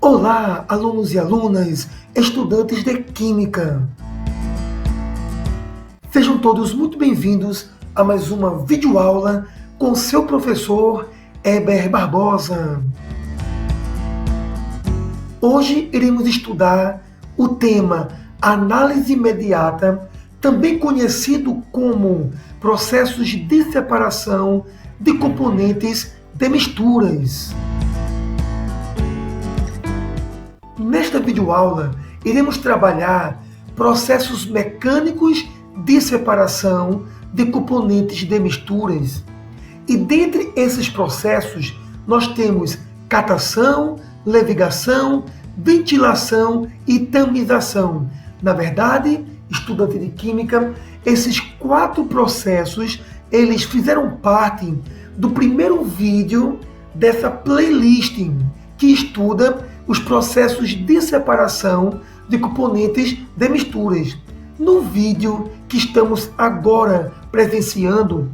Olá, alunos e alunas, estudantes de Química. Sejam todos muito bem-vindos a mais uma videoaula com seu professor Heber Barbosa. Hoje iremos estudar o tema análise imediata, também conhecido como processos de separação de componentes de misturas. Nesta videoaula, iremos trabalhar processos mecânicos de separação de componentes de misturas. E dentre esses processos, nós temos catação, levigação, ventilação e tamização. Na verdade, estudante de Química, esses 4 processos, eles fizeram parte do primeiro vídeo dessa playlist que estuda os processos de separação de componentes de misturas. No vídeo que estamos agora presenciando,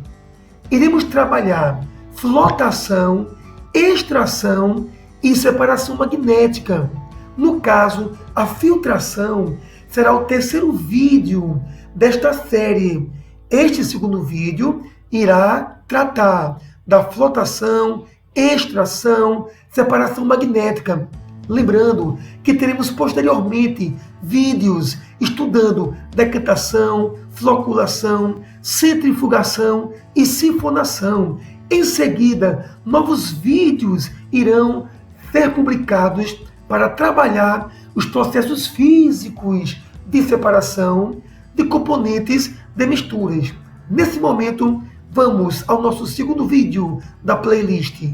iremos trabalhar flotação, extração e separação magnética. No caso, a filtração será o terceiro vídeo desta série. Este segundo vídeo irá tratar da flotação, extração, separação magnética. Lembrando que teremos posteriormente vídeos estudando decantação, floculação, centrifugação e sifonação. Em seguida, novos vídeos irão ser publicados para trabalhar os processos físicos de separação de componentes de misturas. Nesse momento, vamos ao nosso segundo vídeo da playlist.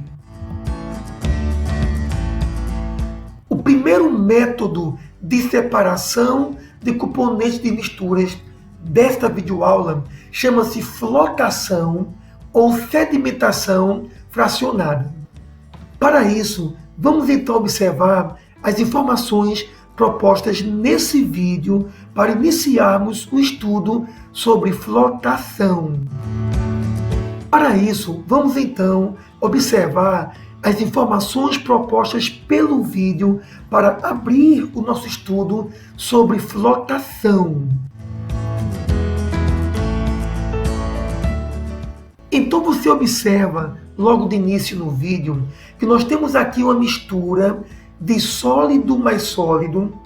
O primeiro método de separação de componentes de misturas desta videoaula chama-se flotação ou sedimentação fracionada. Para isso, vamos então observar as informações propostas nesse vídeo para iniciarmos o estudo sobre flotação. Para isso, vamos então observar as informações propostas pelo vídeo para abrir o nosso estudo sobre flotação. Então você observa logo de início no vídeo que nós temos aqui uma mistura de sólido mais sólido.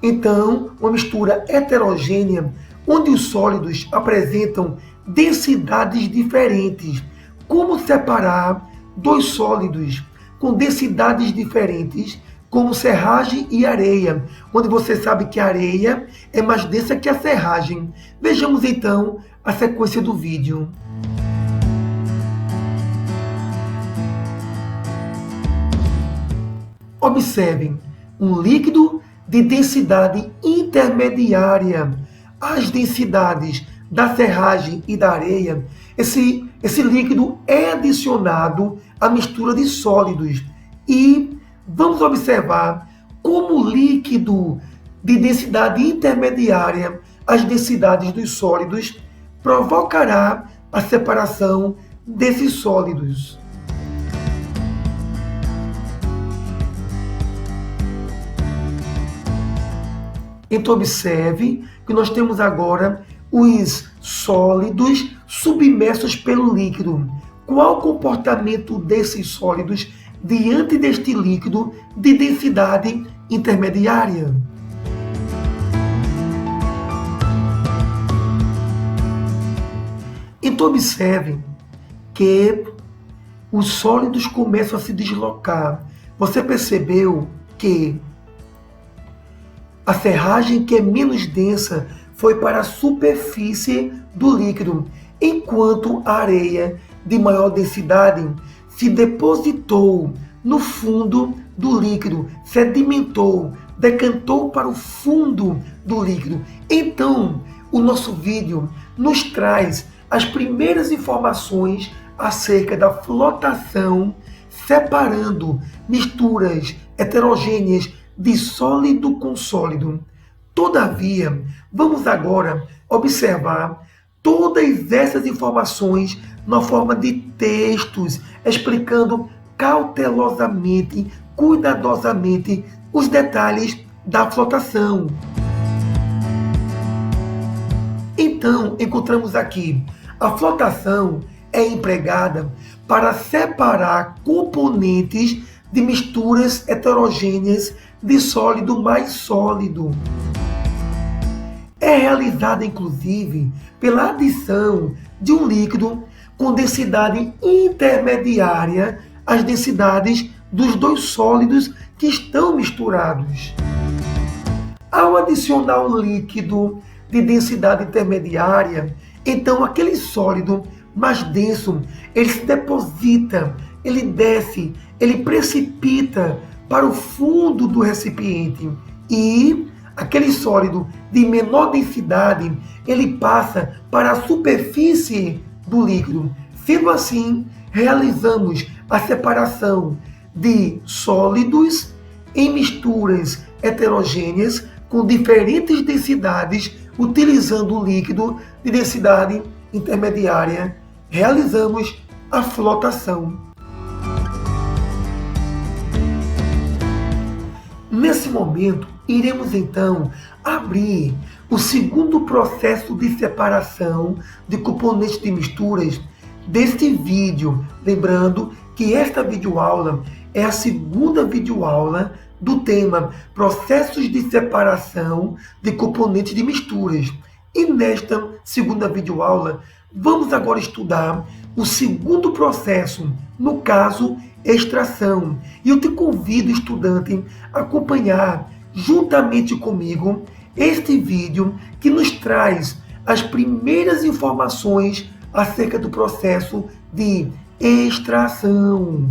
Então, uma mistura heterogênea, onde os sólidos apresentam densidades diferentes. Como separar dois sólidos com densidades diferentes, como serragem e areia, onde você sabe que a areia é mais densa que a serragem. Vejamos então a sequência do vídeo. Observem um líquido de densidade intermediária. As densidades da serragem e da areia, esse líquido é adicionado à mistura de sólidos. E vamos observar como o líquido de densidade intermediária, as densidades dos sólidos, provocará a separação desses sólidos. Então observe que nós temos agora os sólidos submersos pelo líquido. Qual o comportamento desses sólidos diante deste líquido de densidade intermediária? Então observe que os sólidos começam a se deslocar. Você percebeu que a serragem, que é menos densa, foi para a superfície do líquido, enquanto a areia de maior densidade se depositou no fundo do líquido, sedimentou, decantou para o fundo do líquido. Então, o nosso vídeo nos traz as primeiras informações acerca da flotação, separando misturas heterogêneas de sólido com sólido. Todavia, vamos agora observar todas essas informações na forma de textos, explicando cautelosamente cuidadosamente os detalhes da flotação. Então, encontramos aqui, a flotação é empregada para separar componentes de misturas heterogêneas de sólido mais sólido. É realizada, inclusive, pela adição de um líquido com densidade intermediária às densidades dos dois sólidos que estão misturados. Ao adicionar um líquido de densidade intermediária, então aquele sólido mais denso, ele se deposita, ele desce, ele precipita para o fundo do recipiente e aquele sólido de menor densidade, ele passa para a superfície do líquido. Sendo assim, realizamos a separação de sólidos em misturas heterogêneas com diferentes densidades, utilizando o líquido de densidade intermediária, realizamos a flotação. Nesse momento, iremos então abrir o segundo processo de separação de componentes de misturas deste vídeo. Lembrando que esta videoaula é a segunda videoaula do tema Processos de separação de componentes de misturas. E nesta segunda videoaula, vamos agora estudar o segundo processo, no caso, extração. E eu te convido, estudante, a acompanhar juntamente comigo este vídeo que nos traz as primeiras informações acerca do processo de extração.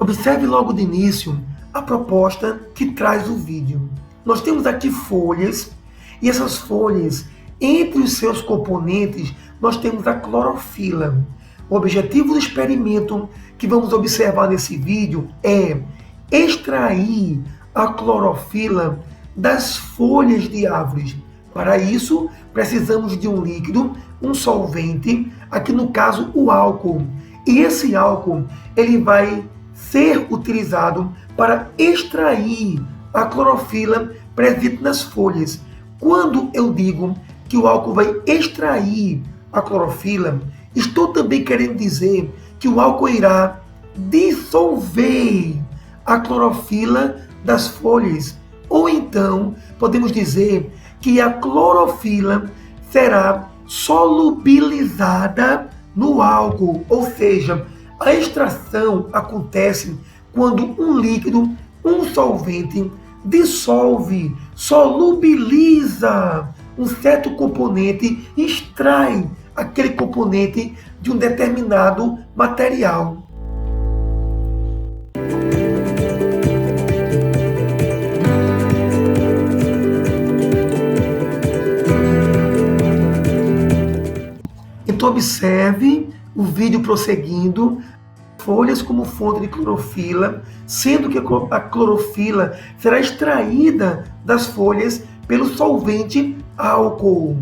Observe logo de início a proposta que traz o vídeo. Nós temos aqui folhas, e essas folhas, entre os seus componentes, nós temos a clorofila. O objetivo do experimento que vamos observar nesse vídeo é extrair a clorofila das folhas de árvores. Para isso, precisamos de um líquido, um solvente, aqui no caso o álcool. E esse álcool, ele vai ser utilizado para extrair a clorofila presente nas folhas. Quando eu digo que o álcool vai extrair a clorofila, estou também querendo dizer que o álcool irá dissolver a clorofila das folhas. Ou então, podemos dizer que a clorofila será solubilizada no álcool, ou seja, a extração acontece quando um líquido, um solvente, dissolve, solubiliza um certo componente e extrai aquele componente de um determinado material. Então observe o vídeo prosseguindo, folhas como fonte de clorofila, sendo que a clorofila será extraída das folhas pelo solvente álcool.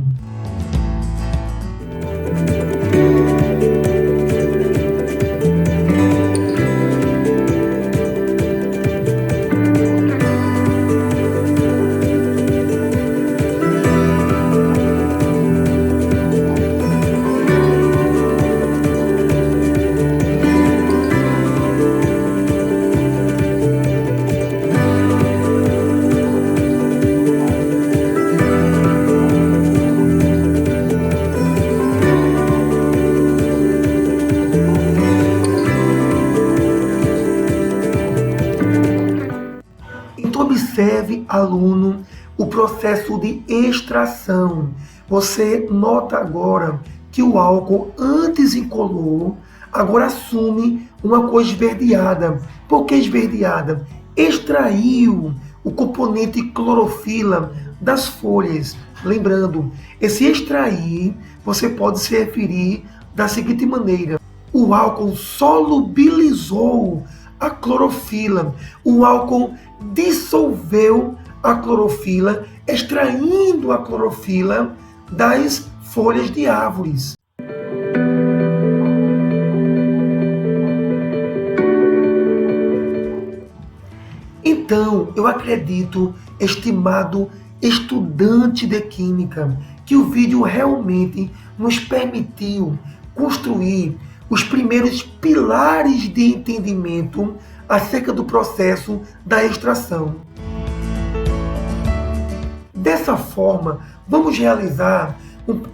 Observe, aluno, o processo de extração. Você nota agora que o álcool, antes incolor, agora assume uma cor esverdeada. Por que esverdeada? Extraiu o componente clorofila das folhas. Lembrando, esse extrair, você pode se referir da seguinte maneira: o álcool solubilizou a clorofila. O álcool dissolveu a clorofila, extraindo a clorofila das folhas de árvores. Então, eu acredito, estimado estudante de química, que o vídeo realmente nos permitiu construir os primeiros pilares de entendimento acerca do processo da extração. Dessa forma, vamos realizar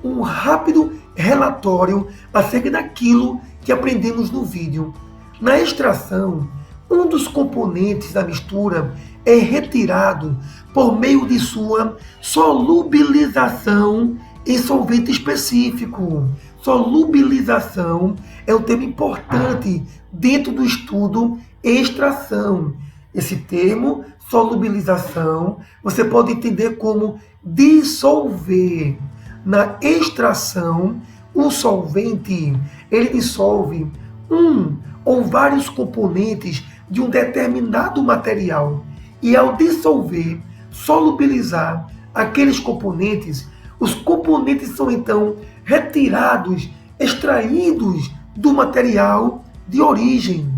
um rápido relatório acerca daquilo que aprendemos no vídeo. Na extração, um dos componentes da mistura é retirado por meio de sua solubilização em solvente específico. Solubilização é um termo importante dentro do estudo extração. Esse termo, solubilização, você pode entender como dissolver. Na extração, o solvente, ele dissolve um ou vários componentes de um determinado material. E ao dissolver, solubilizar aqueles componentes, os componentes são então retirados, extraídos do material de origem.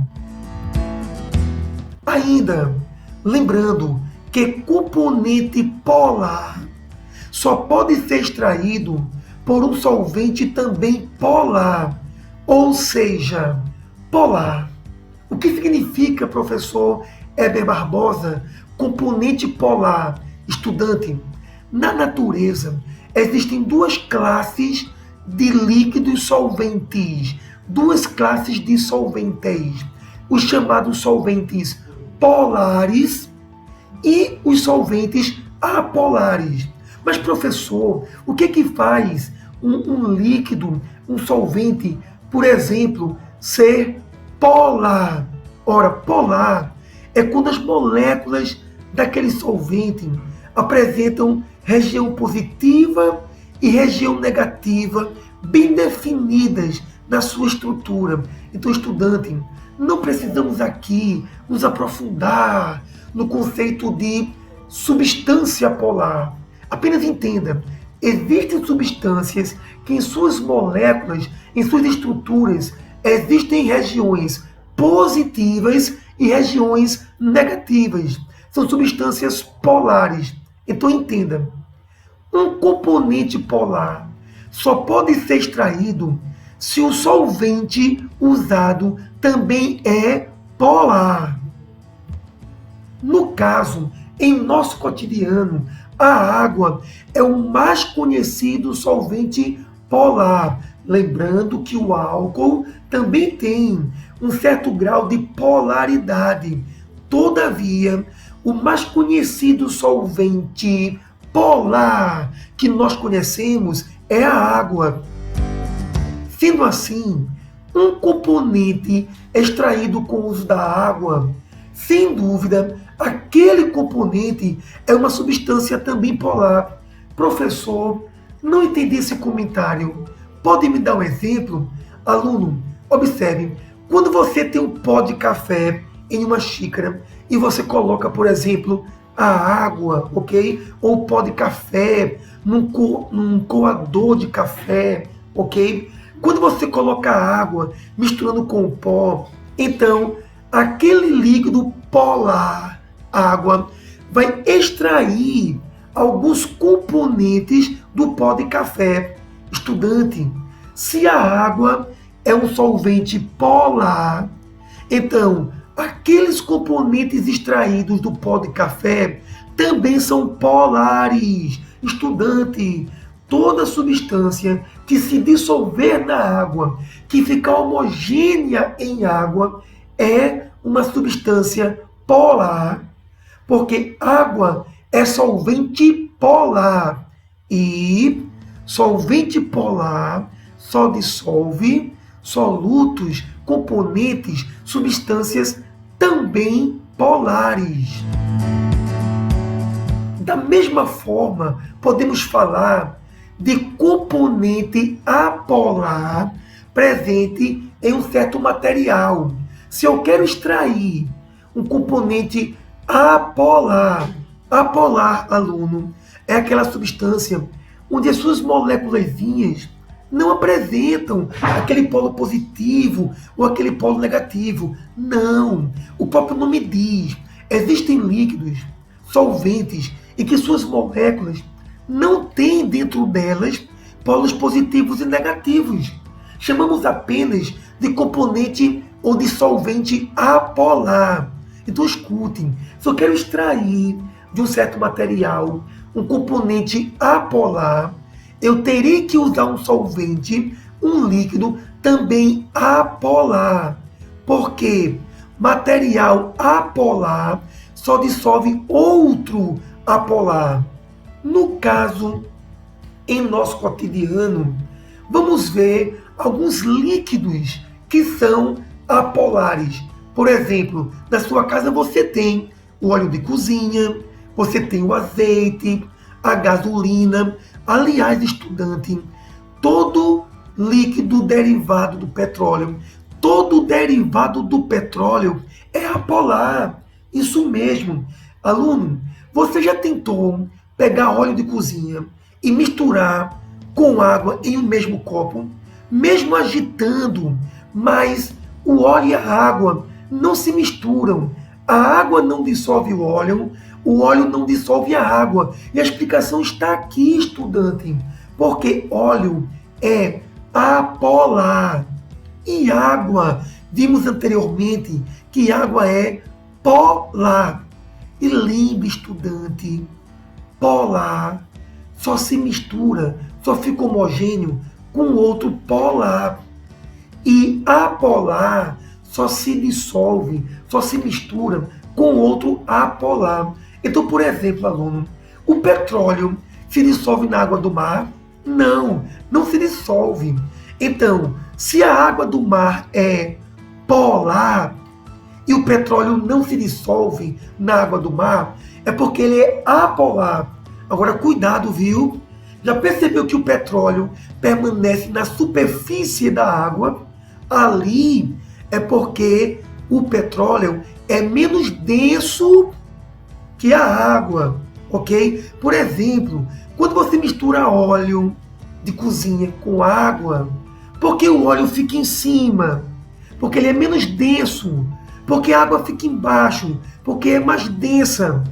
Ainda, lembrando que componente polar só pode ser extraído por um solvente também polar, ou seja, polar. O que significa, professor Heber Barbosa, componente polar? Estudante, na natureza existem duas classes de líquidos solventes, duas classes de solventes, os chamados solventes polares e os solventes apolares. Mas, professor, o que faz um líquido, um solvente, por exemplo, ser polar? Ora, polar é quando as moléculas daquele solvente apresentam região positiva e região negativa bem definidas na sua estrutura. Então, estudante, não precisamos aqui nos aprofundar no conceito de substância polar. Apenas entenda, existem substâncias que em suas moléculas, em suas estruturas, existem regiões positivas e regiões negativas. São substâncias polares. Então entenda, um componente polar só pode ser extraído se o solvente usado também é polar. No caso, em nosso cotidiano, a água é o mais conhecido solvente polar. Lembrando que o álcool também tem um certo grau de polaridade. Todavia, o mais conhecido solvente polar que nós conhecemos é a água. Sendo assim, um componente extraído com o uso da água, sem dúvida, aquele componente é uma substância também polar. Professor, não entendi esse comentário. Pode me dar um exemplo? Aluno, observe, quando você tem um pó de café em uma xícara e você coloca, por exemplo, a água, ok? Ou pó de café num coador de café, ok? Quando você coloca a água misturando com o pó, então aquele líquido polar, água, vai extrair alguns componentes do pó de café. Estudante, se a água é um solvente polar, então aqueles componentes extraídos do pó de café também são polares. Estudante, toda substância que se dissolver na água, que ficar homogênea em água, é uma substância polar, porque água é solvente polar e solvente polar só dissolve solutos, componentes, substâncias também polares. Da mesma forma, podemos falar de componente apolar presente em um certo material. Se eu quero extrair um componente apolar, apolar, aluno, é aquela substância onde as suas moléculazinhas não apresentam aquele polo positivo ou aquele polo negativo. Não. O próprio nome diz, existem líquidos, solventes, em que suas moléculas não têm dentro delas polos positivos e negativos. Chamamos apenas de componente ou de solvente apolar. Então escutem, se eu quero extrair de um certo material um componente apolar, eu terei que usar um solvente, um líquido também apolar. Porque material apolar só dissolve outro apolar. No caso, em nosso cotidiano, vamos ver alguns líquidos que são apolares. Por exemplo, na sua casa você tem o óleo de cozinha, você tem o azeite, a gasolina. Aliás, estudante, todo líquido derivado do petróleo, todo derivado do petróleo é apolar. Isso mesmo. Aluno, você já tentou pegar óleo de cozinha e misturar com água em um mesmo copo, mesmo agitando, mas o óleo e a água não se misturam. A água não dissolve o óleo não dissolve a água. E a explicação está aqui, estudante. Porque óleo é apolar. E água, vimos anteriormente que água é polar. E lembre, estudante, polar só se mistura, só fica homogêneo com outro polar. E apolar só se dissolve, só se mistura com outro apolar. Então, por exemplo, aluno, o petróleo se dissolve na água do mar? Não, não se dissolve. Então, se a água do mar é polar e o petróleo não se dissolve na água do mar, é porque ele é apolar. Agora, cuidado, viu? Já percebeu que o petróleo permanece na superfície da água? Ali é porque o petróleo é menos denso que a água, ok? Por exemplo, quando você mistura óleo de cozinha com água, por que o óleo fica em cima? Porque ele é menos denso. Porque a água fica embaixo, porque é mais densa.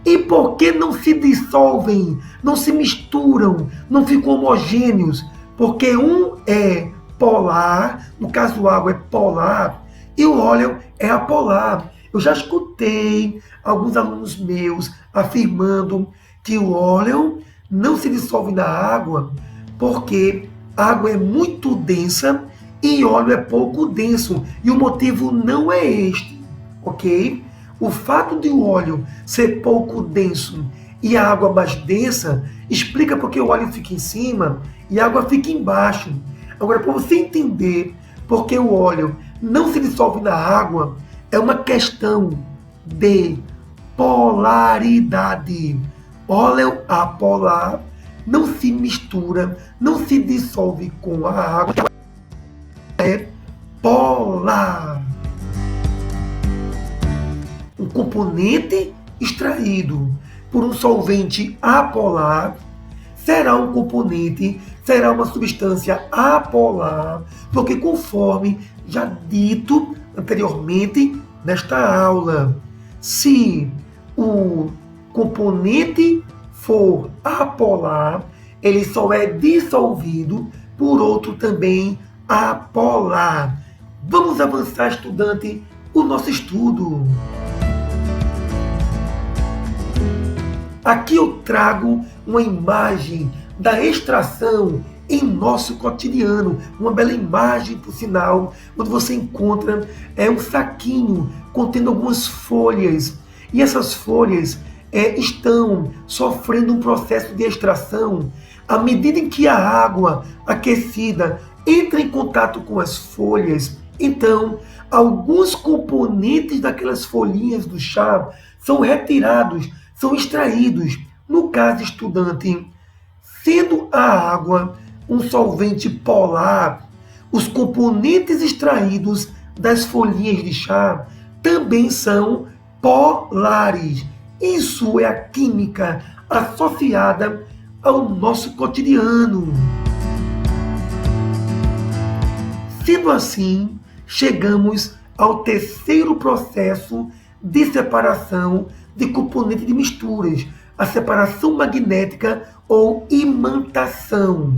E por que não se dissolvem, não se misturam, não ficam homogêneos? Porque um é polar, no caso a água é polar, e o óleo é apolar. Eu já escutei alguns alunos meus afirmando que o óleo não se dissolve na água porque a água é muito densa e óleo é pouco denso. E o motivo não é este, ok? O fato de o óleo ser pouco denso e a água mais densa explica porque o óleo fica em cima e a água fica embaixo. Agora, para você entender por que o óleo não se dissolve na água, é uma questão de polaridade. Óleo apolar não se mistura, não se dissolve com a água, é polar. Um componente extraído por um solvente apolar será um componente, será uma substância apolar, porque conforme já dito anteriormente nesta aula, se o componente for apolar, ele só é dissolvido por outro também apolar. Vamos avançar, estudante, o nosso estudo. Aqui eu trago uma imagem da extração em nosso cotidiano, uma bela imagem, por sinal, onde você encontra um saquinho contendo algumas folhas, e essas folhas estão sofrendo um processo de extração. À medida em que a água aquecida entra em contato com as folhas, então alguns componentes daquelas folhinhas do chá são retirados, são extraídos. No caso, estudante, sendo a água um solvente polar, os componentes extraídos das folhinhas de chá também são polares. Isso é a química associada ao nosso cotidiano. Sendo assim, chegamos ao terceiro processo de separação de componentes de misturas, a separação magnética ou imantação.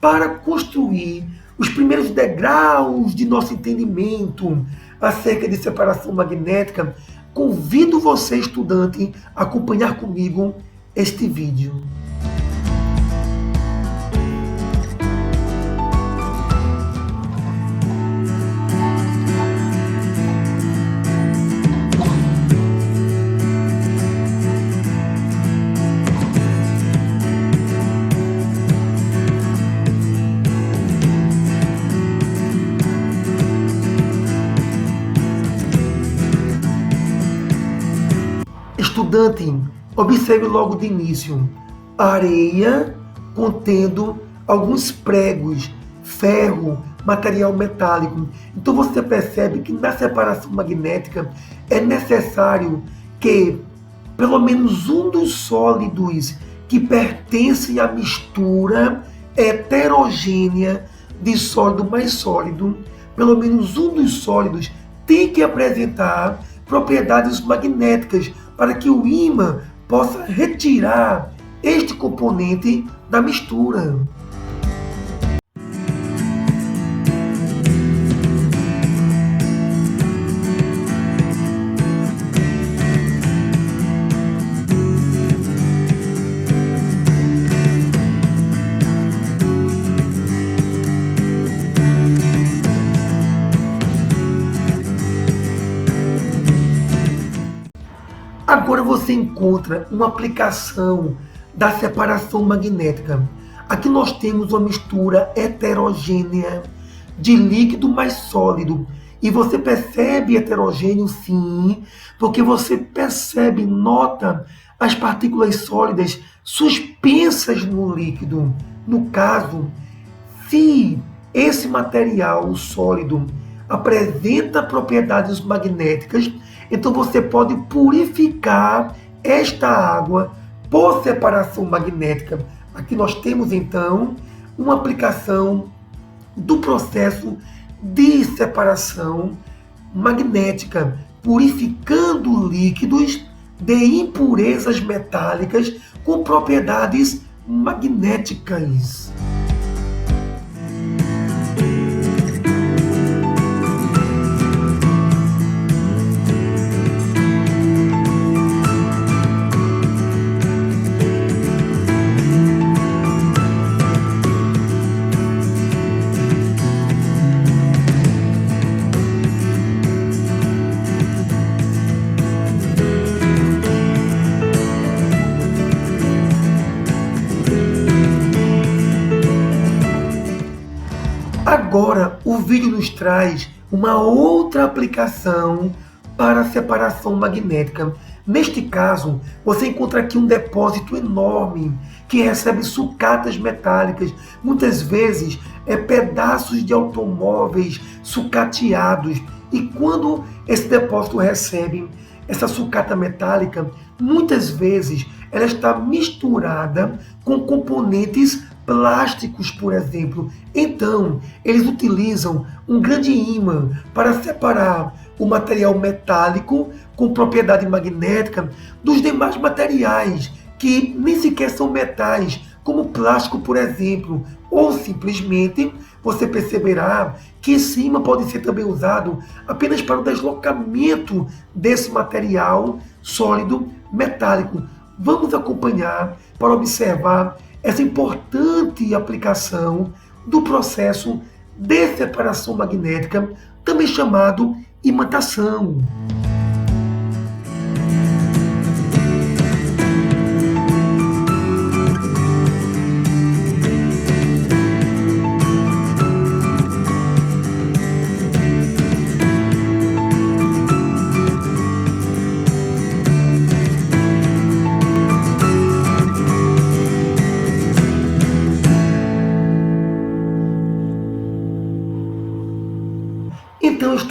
Para construir os primeiros degraus de nosso entendimento acerca de separação magnética, convido você, estudante, a acompanhar comigo este vídeo. Estudante, observe logo de início a areia contendo alguns pregos, ferro, material metálico. Então você percebe que na separação magnética é necessário que pelo menos um dos sólidos que pertencem à mistura heterogênea de sólido mais sólido, pelo menos um dos sólidos tem que apresentar propriedades magnéticas para que o ímã possa retirar este componente da mistura. Agora você encontra uma aplicação da separação magnética. Aqui nós temos uma mistura heterogênea de líquido mais sólido. E você percebe heterogêneo sim, porque você percebe, nota as partículas sólidas suspensas no líquido. No caso, se esse material sólido apresenta propriedades magnéticas, então você pode purificar esta água por separação magnética. Aqui nós temos então uma aplicação do processo de separação magnética, purificando líquidos de impurezas metálicas com propriedades magnéticas. Agora, o vídeo nos traz uma outra aplicação para a separação magnética. Neste caso, você encontra aqui um depósito enorme que recebe sucatas metálicas, muitas vezes pedaços de automóveis sucateados. E quando esse depósito recebe essa sucata metálica, muitas vezes ela está misturada com componentes plásticos, por exemplo. Então, eles utilizam um grande ímã para separar o material metálico com propriedade magnética dos demais materiais que nem sequer são metais, como plástico, por exemplo. Ou simplesmente você perceberá que esse ímã pode ser também usado apenas para o deslocamento desse material sólido metálico. Vamos acompanhar para observar essa importante aplicação do processo de separação magnética, também chamado imantação.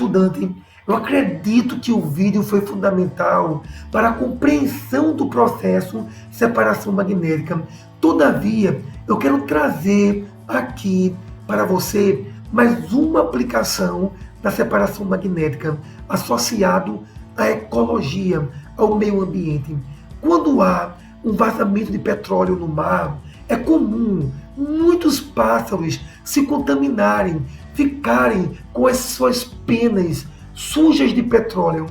estudante, eu acredito que o vídeo foi fundamental para a compreensão do processo de separação magnética. Todavia, eu quero trazer aqui para você mais uma aplicação da separação magnética associado à ecologia, ao meio ambiente. Quando há um vazamento de petróleo no mar, é comum muitos pássaros se contaminarem, ficarem com as suas penas sujas de petróleo.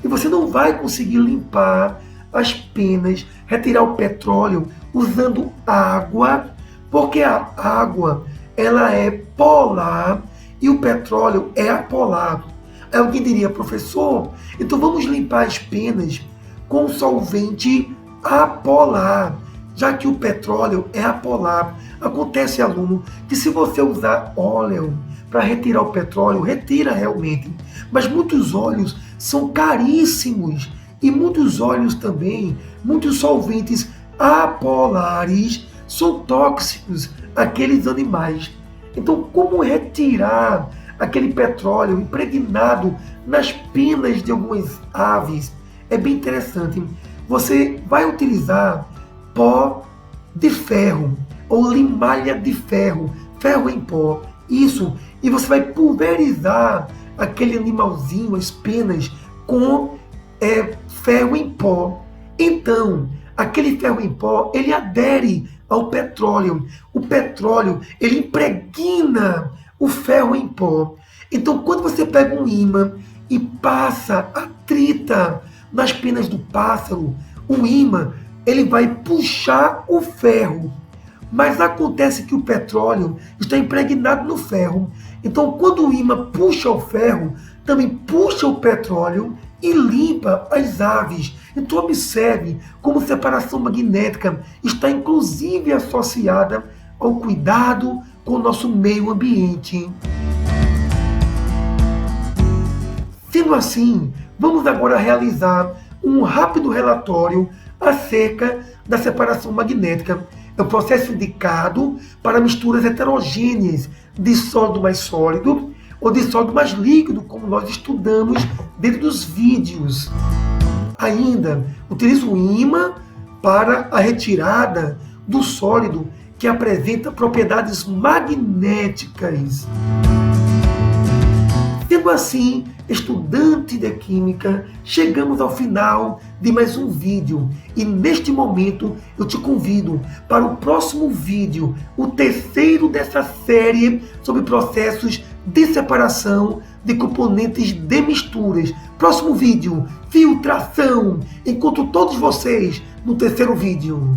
E você não vai conseguir limpar as penas, retirar o petróleo usando água, porque a água ela é polar e o petróleo é apolar. Aí alguém diria, professor, então vamos limpar as penas com solvente apolar, já que o petróleo é apolar. Acontece, aluno, que se você usar óleo para retirar o petróleo, retira realmente. Mas muitos óleos são caríssimos e muitos óleos também, muitos solventes apolares são tóxicos àqueles animais. Então, como retirar aquele petróleo impregnado nas penas de algumas aves? É bem interessante. Você vai utilizar pó de ferro ou limalha de ferro, ferro em pó. Isso, e você vai pulverizar aquele animalzinho, as penas, com ferro em pó. Então, aquele ferro em pó, ele adere ao petróleo. O petróleo, ele impregna o ferro em pó. Então, quando você pega um ímã e passa a trita nas penas do pássaro, o ímã, ele vai puxar o ferro. Mas acontece que o petróleo está impregnado no ferro. Então, quando o ímã puxa o ferro, também puxa o petróleo e limpa as aves. Então, observe como separação magnética está inclusive associada ao cuidado com o nosso meio ambiente. Sendo assim, vamos agora realizar um rápido relatório acerca da separação magnética. É um processo indicado para misturas heterogêneas de sólido mais sólido ou de sólido mais líquido, como nós estudamos dentro dos vídeos. Ainda, utilizo o ímã para a retirada do sólido que apresenta propriedades magnéticas. Sendo assim, estudante de química, chegamos ao final de mais um vídeo e neste momento eu te convido para o próximo vídeo, o terceiro dessa série sobre processos de separação de componentes de misturas. Próximo vídeo, filtração. Encontro todos vocês no terceiro vídeo.